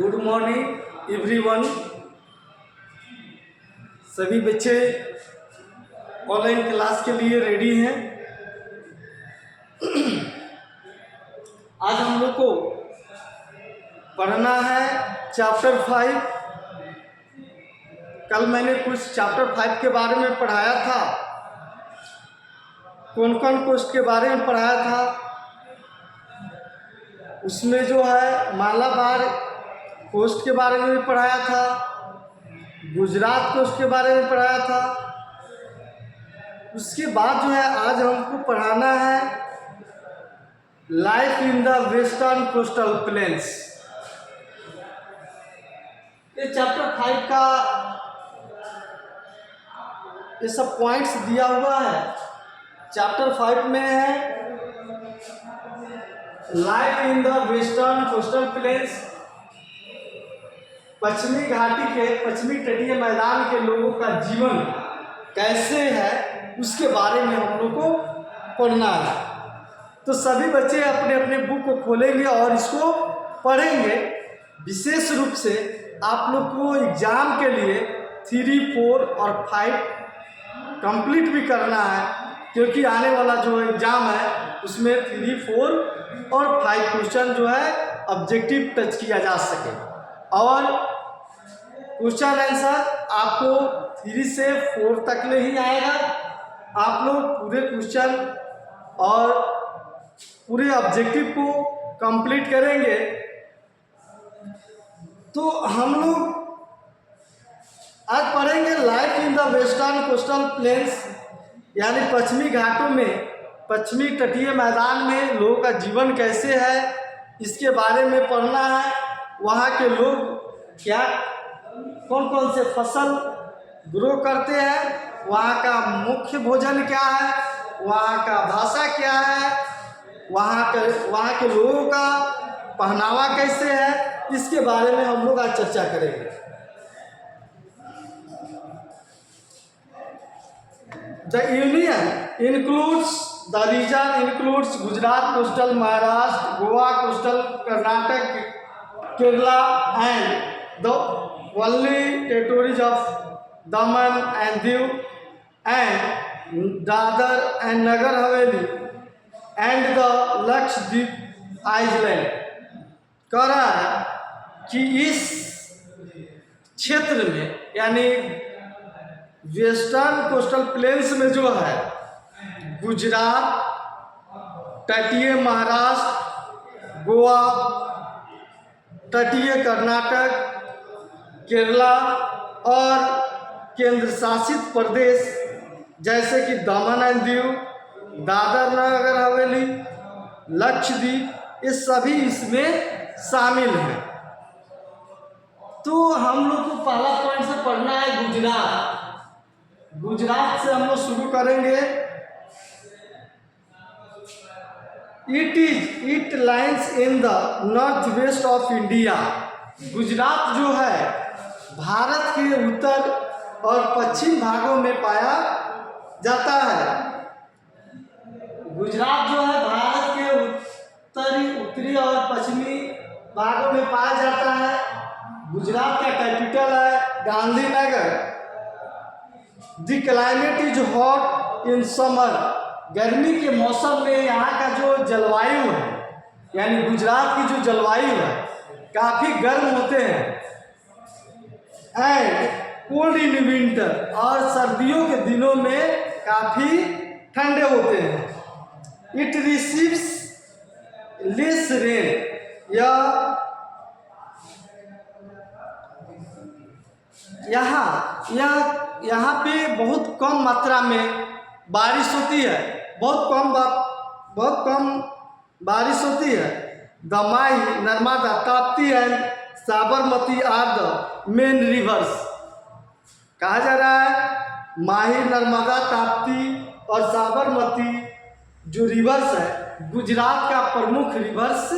Good morning everyone. सभी बच्चे online class के लिए रेडी हैं। आज हम लोग को पढ़ना है चैप्टर 5। कल मैंने कुछ चैप्टर 5 के बारे में पढ़ाया था। कौन कौन पोस्ट के बारे में पढ़ाया था उसमें जो है मालाबार कोस्ट के बारे में भी पढ़ाया था, गुजरात कोस्ट के बारे में पढ़ाया था। उसके बाद जो है आज हमको पढ़ाना है life in the western coastal planes. ये चैप्टर 5 का ये सब पॉइंट्स दिया हुआ है। चैप्टर 5 में है life in the western coastal planes, पश्चिमी घाटी के पश्चिमी तटीय मैदान के लोगों का जीवन कैसे है उसके बारे में हम लोग को पढ़ना है। तो सभी बच्चे अपने अपने बुक को खोलेंगे और इसको पढ़ेंगे। विशेष रूप से आप लोग को एग्जाम के लिए 3, 4 और 5 कंप्लीट भी करना है, क्योंकि आने वाला जो एग्ज़ाम है उसमें 3, 4 और 5 क्वेश्चन जो है ऑब्जेक्टिव टच किया जा सके। और क्वेश्चन आंसर आपको 3 से 4 तक ले ही आएगा। आप लोग पूरे क्वेश्चन और पूरे ऑब्जेक्टिव को कंप्लीट करेंगे तो हम लोग आज पढ़ेंगे life in the western coastal planes, यानी पश्चिमी घाटों में पश्चिमी तटीय मैदान में लोगों का जीवन कैसे है इसके बारे में पढ़ना है। वहाँ के लोग क्या कौन कौन से फसल ग्रो करते हैं, वहाँ का मुख्य भोजन क्या है, वहाँ का भाषा क्या है, वहाँ के लोगों का पहनावा कैसे है, इसके बारे में हम लोग आज चर्चा करेंगे। The union includes the region includes Gujarat coastal, Maharashtra, Goa coastal, Karnataka, Kerala and the only territories of Daman and Diu and Dadar and Nagar Haveli and the Lakshadweep Island। कह रहा है कि इस क्षेत्र में यानी वेस्टर्न कोस्टल प्लेन्स में जो है गुजरात, तटीय महाराष्ट्र, गोवा, तटीय कर्नाटक, केरला और केंद्र शासित प्रदेश जैसे कि दमन एंड दीव, दादर नगर हवेली, लक्षद्वीप, ये सभी इसमें शामिल हैं। तो हम लोग को पहला पॉइंट से पढ़ना है गुजरात। गुजरात से हम लोग शुरू करेंगे। It lines in the north west of India. Gujarat जो है भारत के उत्तर और पश्चिम भागों में पाया जाता है। गुजरात जो है भारत के उत्तरी और पश्चिमी भागों में पाया जाता है। गुजरात का कैपिटल है Gandhinagar. The climate is hot in summer. गर्मी के मौसम में यहाँ का जो जलवायु है यानी गुजरात की जो जलवायु है काफ़ी गर्म होते हैं। एंड कोल्ड इन विंटर, और सर्दियों के दिनों में काफ़ी ठंडे होते हैं। It receives less rain. यहाँ पे बहुत कम मात्रा में बारिश होती है, बहुत कम बारिश होती है। The Mahi, Narmada, Tapti and Sabarmati are the main rivers. कहा जा रहा है माही, नर्मदा, ताप्ती और साबरमती जो रिवर्स है गुजरात का प्रमुख रिवर्स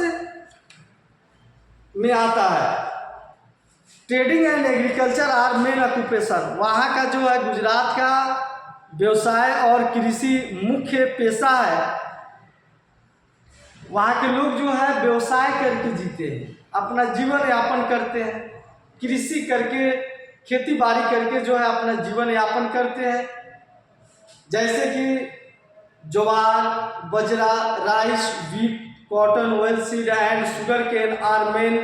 में आता है। Trading and agriculture are main occupation. वहाँ का जो है गुजरात का व्यवसाय और कृषि मुख्य पेशा है। वहाँ के लोग जो है व्यवसाय करके जीते हैं अपना जीवन यापन करते हैं, कृषि करके, खेती बाड़ी करके जो है अपना जीवन यापन करते हैं। जैसे कि jowar, bajra, rice, wheat, cotton, oil seed and sugar cane are main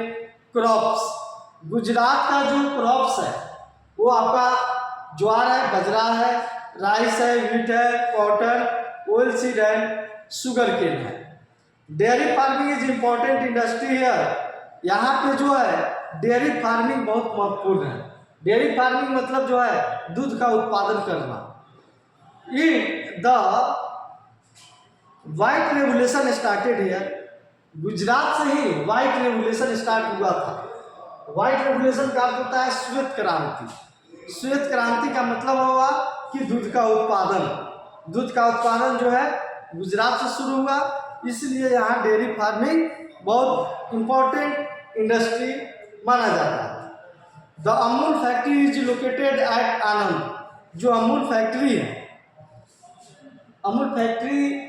crops. Gujarat का जो क्रॉप्स है वो आपका ज्वार है, बजरा है, राइस है, वीट है, cotton, oil seed and sugar cane है। Dairy farming is important industry है। यहाँ पे जो है डेयरी फार्मिंग बहुत महत्वपूर्ण है। डेयरी फार्मिंग मतलब जो है दूध का उत्पादन करना। In the white revolution started here. Gujarat से ही व्हाइट रेवोल्यूशन स्टार्ट हुआ था। व्हाइट रेवोल्यूशन का अर्थ होता है श्वेत क्रांति। श्वेत क्रांति का मतलब हुआ कि दूध का उत्पादन। दूध का उत्पादन जो है गुजरात से शुरू हुआ, इसलिए यहाँ डेयरी फार्मिंग बहुत इम्पोर्टेंट इंडस्ट्री माना जाता है। The Amul factory is located at Anand. जो अमूल फैक्ट्री है, अमूल फैक्ट्री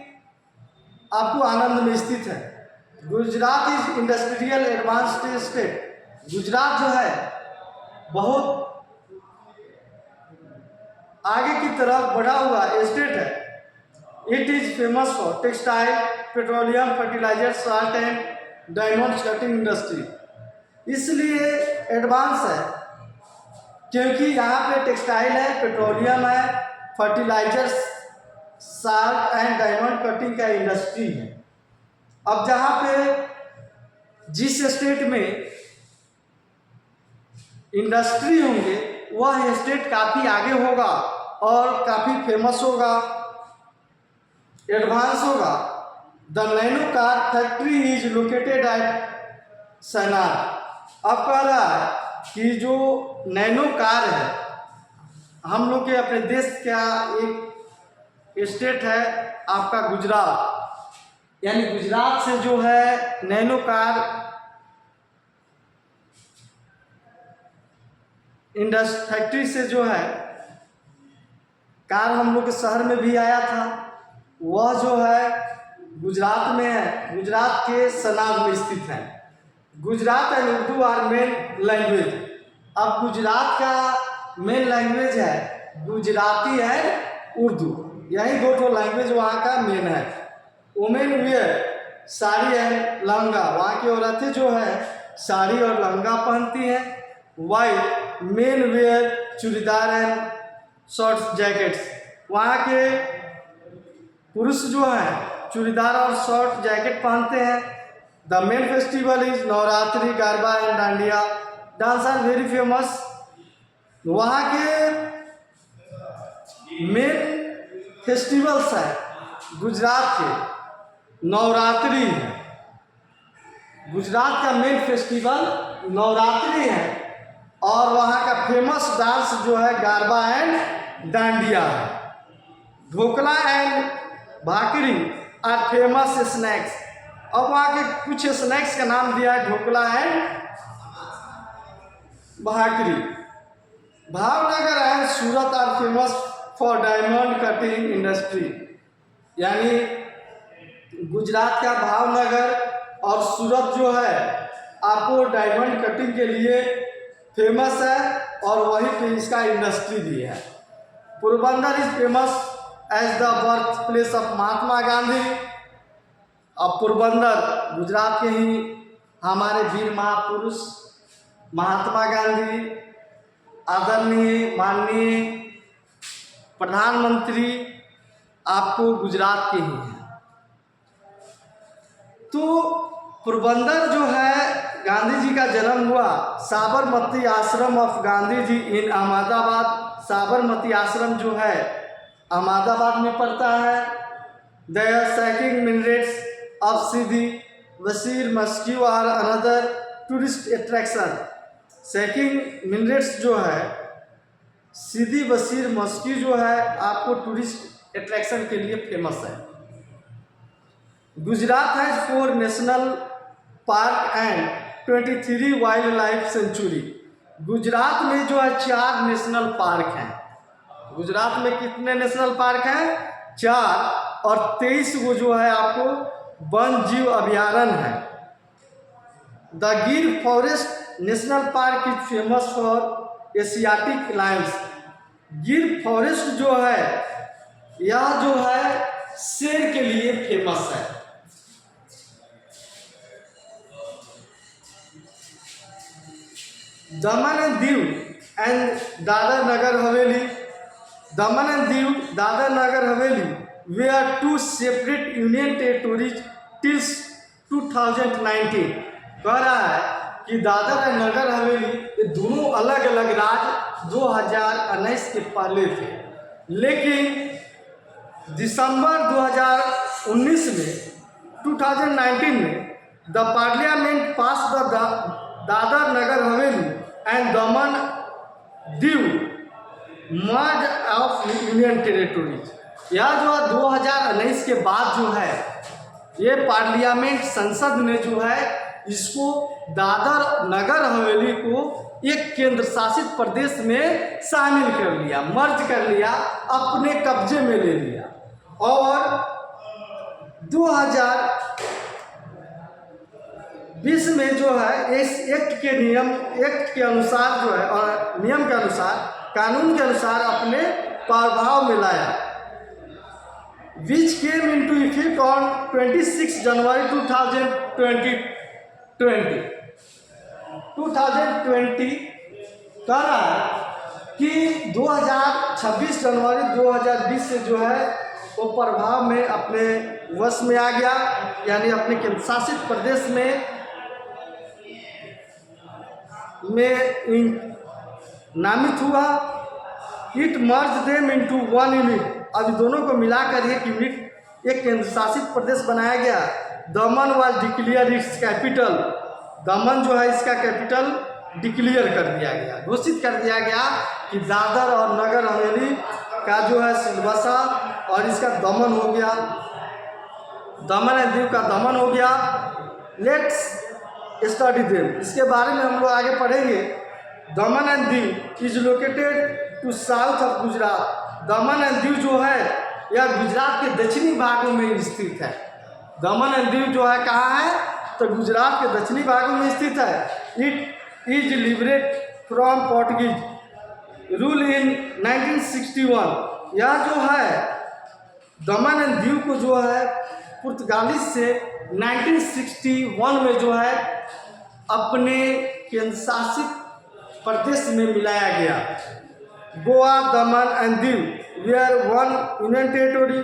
आपको आनंद में स्थित है। Gujarat is industrial advanced state. Gujarat जो है बहुत आगे की तरफ बढ़ा हुआ स्टेट है। It is famous for textile, petroleum, fertiliser, salt and diamond cutting industry. इसलिए एडवांस है क्योंकि यहाँ पे टेक्सटाइल है, पेट्रोलियम है, fertilisers, salt and diamond cutting का इंडस्ट्री है। अब जहाँ पे जिस स्टेट में इंडस्ट्री होंगे वह स्टेट काफ़ी आगे होगा और काफ़ी फेमस होगा, एडवांस होगा। The Nano car factory is located at Sanand. अब कह रहा है कि जो नैनो कार है, हम लोग के अपने देश का एक स्टेट है आपका गुजरात, यानी गुजरात से जो है नैनो कार फैक्ट्री से जो है कार हम लोग के शहर में भी आया था। वह जो है गुजरात में है, गुजरात के सनाग में स्थित है। Gujarat and Urdu are main language. अब गुजरात का मेन लैंग्वेज है गुजराती एंड उर्दू, यही दो लैंग्वेज वहाँ का मेन है। Women wear sari and lehenga, वहाँ की औरतें जो है साड़ी और लहंगा पहनती हैं। White main wear churidar and shorts jackets, वहाँ के पुरुष जो हैं चूड़ीदार और शॉर्ट जैकेट पहनते हैं। The main festival is Navratri, garba and dandiya dance are very famous. वहाँ के मेन फेस्टिवल्स हैं गुजरात के नवरात्रि है। गुजरात का मेन फेस्टिवल नवरात्रि है और वहाँ का फेमस डांस जो है गरबा एंड डांडिया है। Dhokla and bhakri are famous snacks. अब वहाँ के कुछ स्नैक्स का नाम दिया है dhokla and bhakri. Bhavnagar and Surat are famous for diamond cutting industry. यानी गुजरात का भावनगर और सूरत जो है आपको डायमंड कटिंग के लिए फेमस है और वहीं पे इसका इंडस्ट्री भी है। Porbandar is famous as the birthplace of Mahatma Gandhi. अब पोरबंदर गुजरात के ही हमारे वीर महापुरुष महात्मा गांधी, आदरणीय माननीय प्रधानमंत्री आपको गुजरात के ही हैं। तो पोरबंदर जो है गांधी जी का जन्म हुआ साबरमती आश्रम ऑफ गांधी जी इन अहमदाबाद। साबरमती आश्रम जो है अहमदाबाद में पड़ता है। There shaking minarets of Sidi Bashir mosque are another tourist attraction. Shaking minarets जो है सीधी वसीर मस्क्यू जो है आपको टूरिस्ट अट्रैक्शन के लिए फेमस है। Gujarat has 4 national park and 23 wild life sanctuary. Gujarat में जो है 4 नेशनल पार्क हैं। गुजरात में कितने नेशनल पार्क हैं? 4, और 23 वो जो है आपको वन जीव अभयारण्य है। द गिर forest national park is famous for Asiatic Lions. गिर फॉरेस्ट जो है यह जो है शेर के लिए फेमस है। Daman and Diu and Dadra Nagar Haveli. Daman and Diu, Dadra Nagar Haveli were two separate union territories till 2019। कह रहा है कि दादर और नगर हवेली ये दोनों अलग अलग राज्य 2019 के पहले थे, लेकिन दिसंबर 2019 में 2019 में the parliament pass the Dadra Nagar Haveli and Daman Diu merge of union territories. यह जो 2019 के बाद जो है ये पार्लियामेंट संसद ने जो है इसको दादर नगर हवेली को एक केंद्र शासित प्रदेश में शामिल कर लिया, मर्ज कर लिया, अपने कब्जे में ले लिया। और 2020 में जो है इस एक्ट के अनुसार जो है और नियम के अनुसार, कानून के अनुसार अपने प्रभाव में लाया, which came into effect on 26 जनवरी 2020 कह रहा है कि 2026 जनवरी 2020 से जो है वो प्रभाव में अपने वश में आ गया, यानी अपने केंद्र शासित प्रदेश में नामित हुआ। It merge them into one unit. अब दोनों को मिलाकर एक यूनिट, एक केंद्र शासित प्रदेश बनाया गया। दमन वाज डिक्लेयर इट्स कैपिटल। दमन जो है इसका कैपिटल डिक्लेयर कर दिया गया, घोषित कर दिया गया कि दादर और नगर हवेली का जो है सिलबसा और इसका दमन हो गया, दमन एंड दीव का दमन हो गया। लेट्स स्टडी देम, इसके बारे में हम लोग आगे पढ़ेंगे। Daman and Diu is located to south of Gujarat. Daman and Diu जो है यह गुजरात के दक्षिणी भागों में स्थित है। दमन एंड दीव जो है कहाँ है, तो गुजरात के दक्षिणी भागों में स्थित है। It is liberate from Portuguese rule इन 1961। यह जो है दमन एंड दीव को जो है पुर्तगाली से 1961 में जो है अपने केंद्र शासित प्रदेश में मिलाया गया। Goa, Daman and Diu were one union territory.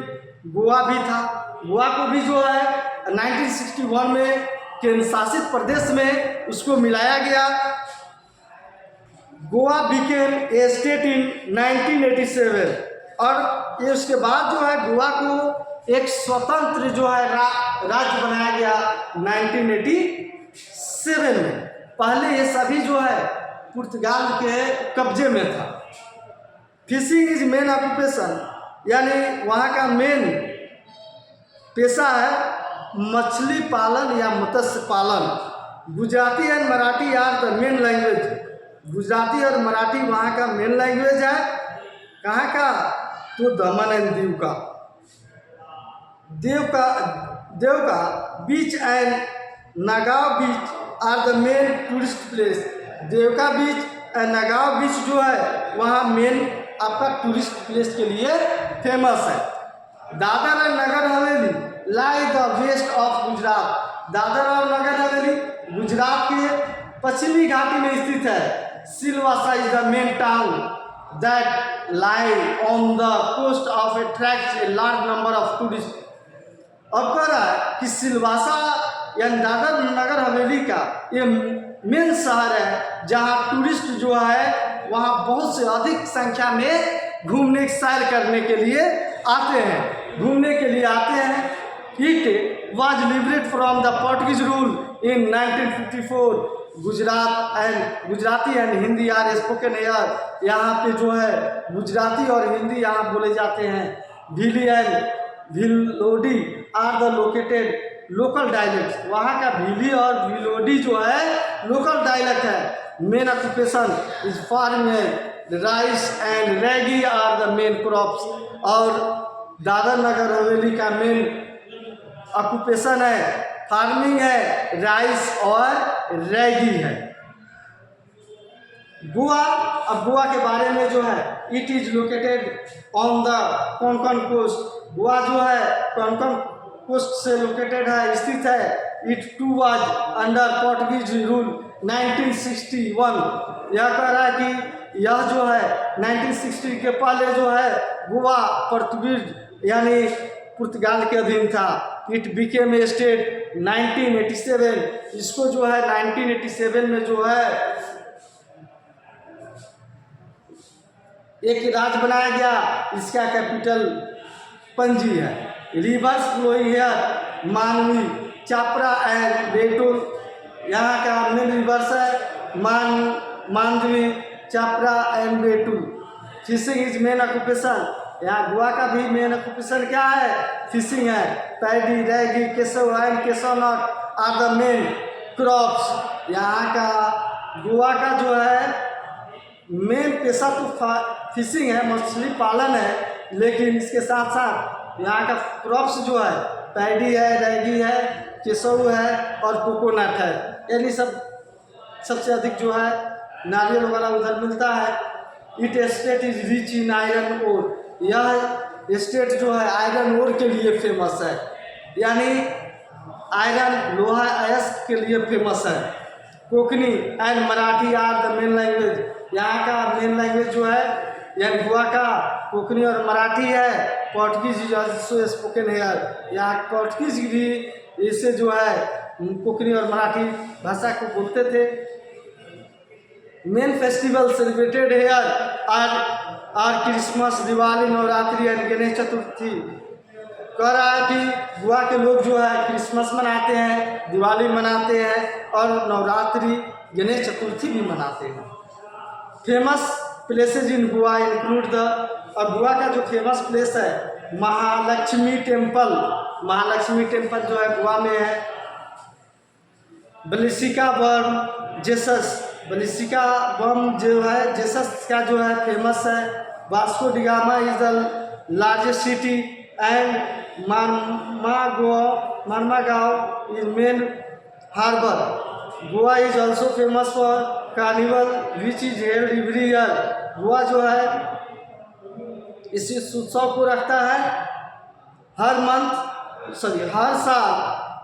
Goa भी था, गोवा को भी जो है 1961 में केंद्र शासित प्रदेश में उसको मिलाया गया। Goa became a state in 1987 और ये उसके बाद जो है गोवा को एक स्वतंत्र जो है राज्य बनाया गया 1987 में। पहले ये सभी जो है पुर्तगाल के कब्जे में था। फिशिंग इज मेन ऑक्यूपेशन, यानी वहाँ का मेन पेशा है मछली पालन या मत्स्य पालन। Gujarati and Marathi are the main language. Gujarati और मराठी वहाँ का मेन लैंग्वेज है। कहाँ का, तो दमन एंड दीव का। Devka beach and Nagoa beach are the main tourist place. Devka beach and Nagoa बीच जो है वहाँ मेन आपका टूरिस्ट प्लेस के लिए फेमस है। दादर और Nagar Haveli lie the west of Gujarat. Dadra और नगर हवेली गुजरात के पश्चिमी घाटी में स्थित है। Silvassa is the main town that lie on the coast of attracts a large number of tourist. अब कह रहा है कि सिलवासा यानी दादर नगर हवेली का ये मेन शहर है जहाँ टूरिस्ट जो है वहाँ बहुत से अधिक संख्या में घूमने सैर करने के लिए आते हैं, घूमने के लिए आते हैं। It was liberate from the Portuguese rule in 1954। Gujarati and Hindi are spoken here. यहाँ पे जो है गुजराती और हिंदी यहाँ बोले जाते हैं। Bhili and Bhilodi are the located local dialect. वहाँ का भीली और भिलोडी जो है लोकल डायलेक्ट है। Main occupation is farming, rice and ragi are the main crops. और दादर नगर हवेली का मेन ऑक्यूपेशन है फार्मिंग है, राइस और रैगी है। गोवा, अब गोवा के बारे में जो है, it is located on the Konkan coast. Goa जो है कोंकण कोस्ट से लोकेटेड है, स्थित है। It too was under Portuguese rule 1961। यह कह रहा है कि यह जो है 1960 के पहले जो है गोवा पोर्तुगीज यानी पुर्तगाल के अधीन था। It became a state 1987। इसको जो है 1987 में जो है एक राज्य बनाया गया। इसका कैपिटल पणजी है। रिवर्स फ्लोइंग हेयर मानवी, चापरा एंड बेटुल। यहाँ का मेन रिवर्स है Mandovi, Chapora and Betul. Fishing is main occupation. यहाँ गोवा का भी मेन ऑक्यूपेशन क्या है? फिशिंग है। Paddy, ragi, cashew and cashew nut are the main crops. यहाँ का गोवा का जो है मेन पेशा तो फिशिंग है, मछली पालन है, लेकिन इसके साथ साथ यहाँ का क्रॉप्स जो है पैडी है, रैगी है, केसव है और कोकोनट है। यानी सबसे अधिक जो है नारियल वगैरह उधर मिलता है। It state is rich in iron ore. यह स्टेट जो है आयरन ओर के लिए फेमस है, यानी आयरन लोहा अयस्क के लिए फेमस है। Konkani and Marathi are the main language. यहाँ का मेन लैंग्वेज जो है यानी गोवा का कोंकणी और मराठी है। Portuguese is also spoken here. यहाँ पोर्टुगीज भी इससे जो है कोंकणी और मराठी भाषा को बोलते थे। Main festival celebrated here are Christmas, Diwali, Navratri and Ganesh Chaturthi. कह रहा है कि गोवा के लोग जो है क्रिसमस मनाते हैं, दिवाली मनाते हैं और नवरात्रि, गणेश चतुर्थी भी मनाते हैं। Famous places in Goa include the, और गोवा का जो फेमस प्लेस है महालक्ष्मी टेम्पल। महालक्ष्मी टेम्पल जो है गोवा में है। बलिसिका बम जेसस, बलिसिका बम जो है जेसस का जो है फेमस है। Vasco da Gama is the largest city and Mormugao is main harbour. Goa is also famous for carnival which is held every year. Goa जो है इस उत्सव को रखता है हर साल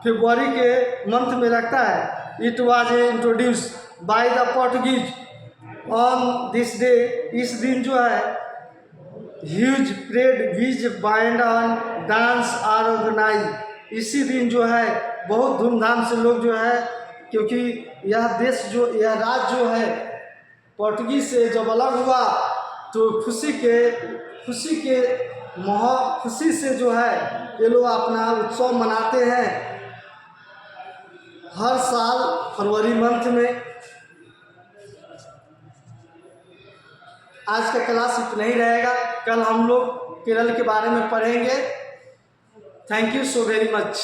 फरवरी के मंथ में रखता है। It was introduce by the Portuguese on this day. इस दिन जो है huge parade which band on dance are organise. इसी दिन जो है बहुत धूमधाम से लोग जो है, क्योंकि यह देश जो, यह राज्य जो है पोर्टुगीज से जब अलग हुआ तो खुशी से जो है ये लोग अपना उत्सव मनाते हैं हर साल फरवरी मंथ में। आज का क्लास इतना ही रहेगा। कल हम लोग केरल के बारे में पढ़ेंगे। Thank you so very much.